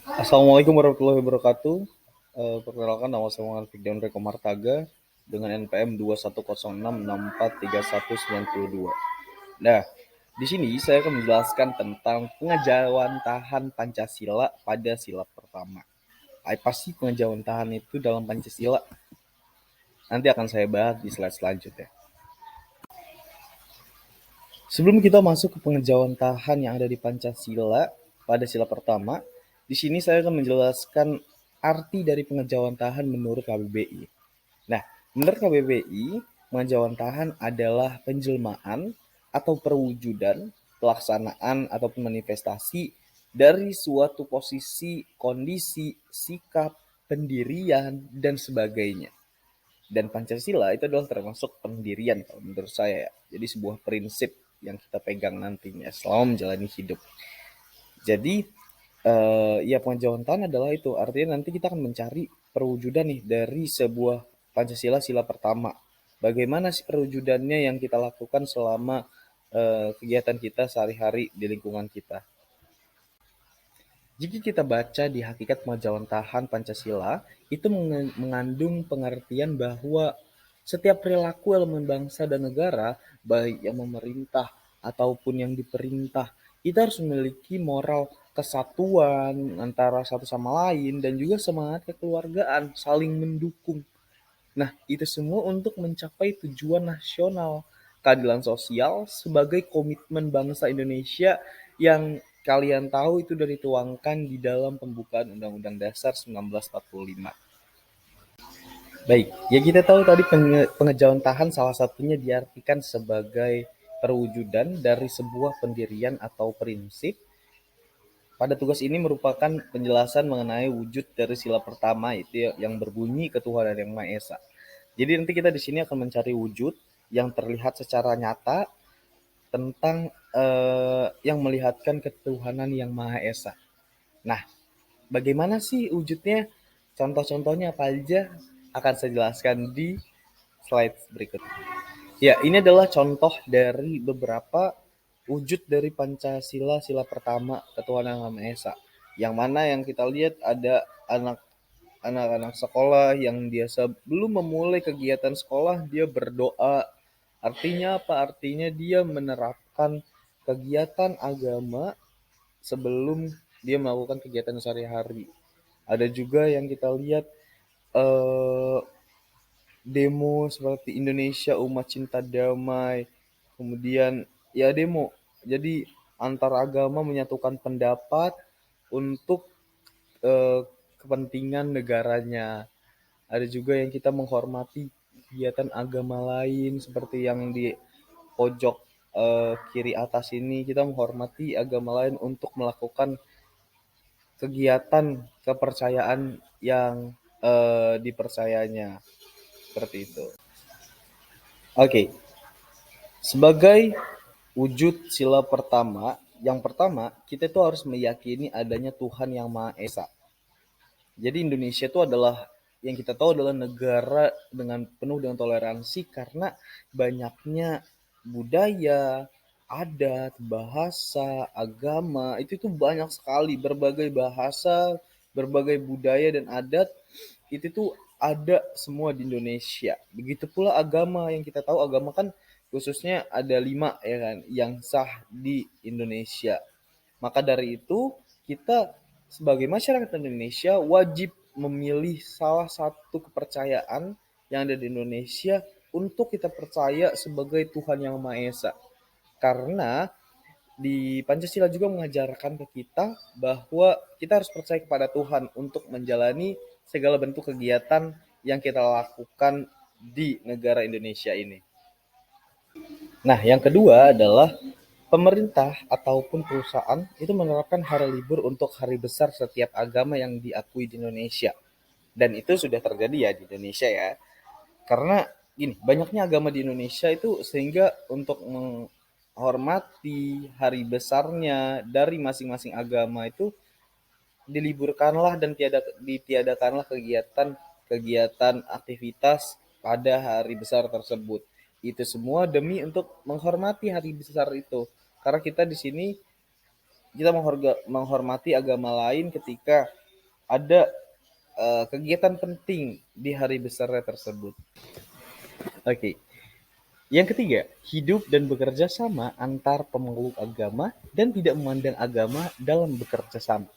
Assalamualaikum warahmatullahi wabarakatuh. Perkenalkan nama saya Muhammad Fikdan Reko Martaga dengan NPM 21066439192. Nah, di sini saya akan menjelaskan tentang pengejauhan tahan Pancasila pada sila pertama. Apa sih pengejauhan tahan itu dalam Pancasila? Nanti akan saya bahas di slide selanjutnya. Sebelum kita masuk ke pengejauhan tahan yang ada di Pancasila pada sila pertama, di sini saya akan menjelaskan arti dari pengejauhan tahan menurut KBBI. Nah, menurut KBBI, pengejauhan tahan adalah penjelmaan atau perwujudan, pelaksanaan ataupun manifestasi dari suatu posisi, kondisi, sikap, pendirian, dan sebagainya. Dan Pancasila itu adalah termasuk pendirian kalau menurut saya ya. Jadi sebuah prinsip yang kita pegang nantinya selama menjalani hidup. Jadi ya pengejauhan tahan adalah itu. Artinya nanti kita akan mencari perwujudan nih dari sebuah Pancasila sila pertama. Bagaimana sih perwujudannya yang kita lakukan selama kegiatan kita sehari-hari di lingkungan kita. Jika kita baca di hakikat pengejauhan tahan Pancasila, itu mengandung pengertian bahwa setiap perilaku elemen bangsa dan negara, baik yang memerintah ataupun yang diperintah, kita harus memiliki moral kesatuan antara satu sama lain dan juga semangat kekeluargaan, saling mendukung. Nah, itu semua untuk mencapai tujuan nasional keadilan sosial sebagai komitmen bangsa Indonesia yang kalian tahu itu sudah dituangkan di dalam pembukaan Undang-Undang Dasar 1945. Baik, ya kita tahu tadi pengejauhan tahan salah satunya diartikan sebagai perwujudan dari sebuah pendirian atau prinsip. Pada tugas ini merupakan penjelasan mengenai wujud dari sila pertama itu yang berbunyi ketuhanan yang Maha Esa. Jadi nanti kita di sini akan mencari wujud yang terlihat secara nyata tentang yang melihatkan ketuhanan yang Maha Esa. Nah, bagaimana sih wujudnya? Contoh-contohnya apa aja akan saya jelaskan di slide berikut. Ya, ini adalah contoh dari beberapa wujud dari Pancasila sila pertama ketuhanan yang Maha Esa. Yang mana yang kita lihat ada anak-anak sekolah yang dia sebelum memulai kegiatan sekolah dia berdoa. Artinya apa? Artinya dia menerapkan kegiatan agama sebelum dia melakukan kegiatan sehari-hari. Ada juga yang kita lihat eh, demo seperti Indonesia Umat Cinta Damai, kemudian ya demo. Jadi antar agama menyatukan pendapat untuk eh, kepentingan negaranya. Ada juga yang kita menghormati kegiatan agama lain seperti yang di pojok kiri atas ini kita menghormati agama lain untuk melakukan kegiatan kepercayaan yang dipercayanya seperti itu. Oke, sebagai wujud sila pertama, yang pertama kita itu harus meyakini adanya Tuhan yang Maha Esa. Jadi Indonesia itu adalah yang kita tahu adalah negara dengan penuh dengan toleransi karena banyaknya budaya, adat, bahasa, agama, itu banyak sekali berbagai bahasa, berbagai budaya dan adat itu tuh ada semua di Indonesia. Begitu pula agama yang kita tahu agama kan khususnya ada 5 ya kan yang sah di Indonesia. Maka dari itu, kita sebagai masyarakat Indonesia wajib memilih salah satu kepercayaan yang ada di Indonesia untuk kita percaya sebagai Tuhan Yang Maha Esa. Karena di Pancasila juga mengajarkan ke kita bahwa kita harus percaya kepada Tuhan untuk menjalani segala bentuk kegiatan yang kita lakukan di negara Indonesia ini. Nah, yang kedua adalah pemerintah ataupun perusahaan itu menerapkan hari libur untuk hari besar setiap agama yang diakui di Indonesia. Dan itu sudah terjadi ya di Indonesia ya. Karena gini, banyaknya agama di Indonesia itu sehingga untuk menghormati hari besarnya dari masing-masing agama itu diliburkanlah dan ditiadakanlah kegiatan aktivitas pada hari besar tersebut. Itu semua demi untuk menghormati hari besar itu. Karena kita di sini kita menghormati agama lain ketika ada kegiatan penting di hari besarnya tersebut. Oke. Yang ketiga, hidup dan bekerja sama antar pemeluk agama dan tidak memandang agama dalam bekerja sama.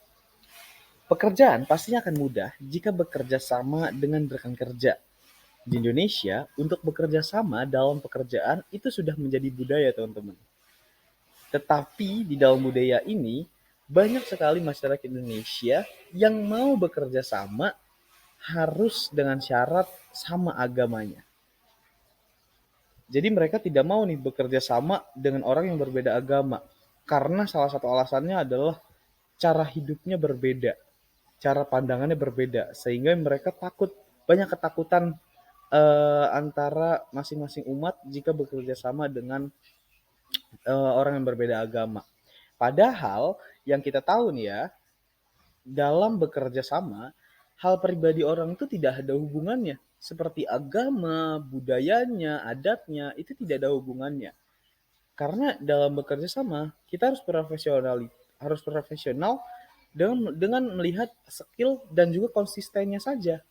Pekerjaan pastinya akan mudah jika bekerja sama dengan rekan kerja. Di Indonesia, untuk bekerja sama dalam pekerjaan itu sudah menjadi budaya, teman-teman. Tetapi di dalam budaya ini, banyak sekali masyarakat Indonesia yang mau bekerja sama harus dengan syarat sama agamanya. Jadi mereka tidak mau nih bekerja sama dengan orang yang berbeda agama. Karena salah satu alasannya adalah cara hidupnya berbeda, cara pandangannya berbeda, sehingga mereka takut, banyak ketakutan antara masing-masing umat jika bekerja sama dengan orang yang berbeda agama. Padahal yang kita tahu nih ya, dalam bekerja sama, hal pribadi orang itu tidak ada hubungannya. Seperti agama, budayanya, adatnya, itu tidak ada hubungannya. Karena dalam bekerja sama, kita harus profesional dengan melihat skill dan juga konsistennya saja.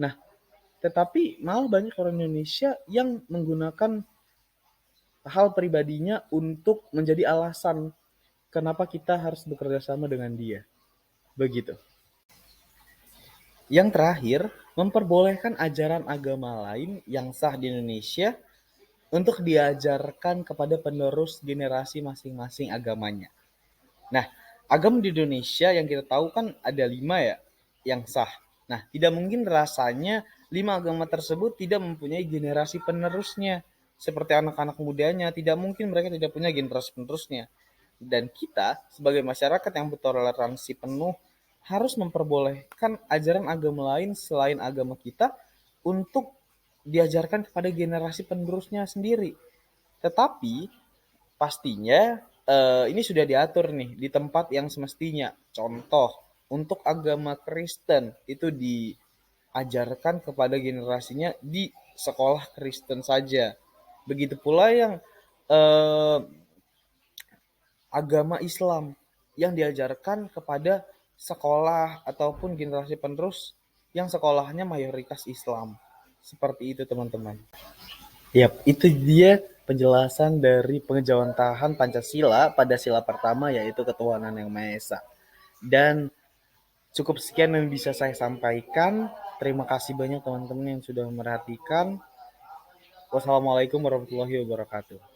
Nah, tetapi malah banyak orang Indonesia yang menggunakan hal pribadinya untuk menjadi alasan kenapa kita harus bekerja sama dengan dia. Begitu. Yang terakhir, memperbolehkan ajaran agama lain yang sah di Indonesia untuk diajarkan kepada penerus generasi masing-masing agamanya. Nah, agama di Indonesia yang kita tahu kan ada 5 ya yang sah. Nah, tidak mungkin rasanya 5 agama tersebut tidak mempunyai generasi penerusnya. Seperti anak-anak mudanya, tidak mungkin mereka tidak punya generasi penerusnya. Dan kita sebagai masyarakat yang bertoleransi penuh harus memperbolehkan ajaran agama lain selain agama kita untuk diajarkan kepada generasi penerusnya sendiri. Tetapi pastinya ini sudah diatur nih di tempat yang semestinya. Contoh, untuk agama Kristen itu diajarkan kepada generasinya di sekolah Kristen saja. Begitu pula yang eh, agama Islam yang diajarkan kepada sekolah ataupun generasi penerus yang sekolahnya mayoritas Islam. Seperti itu, teman-teman. Yap, itu dia penjelasan dari pengejawantahan Pancasila pada sila pertama, yaitu ketuhanan yang Maha Esa. Dan cukup sekian yang bisa saya sampaikan. Terima kasih banyak teman-teman yang sudah memperhatikan. Wassalamualaikum warahmatullahi wabarakatuh.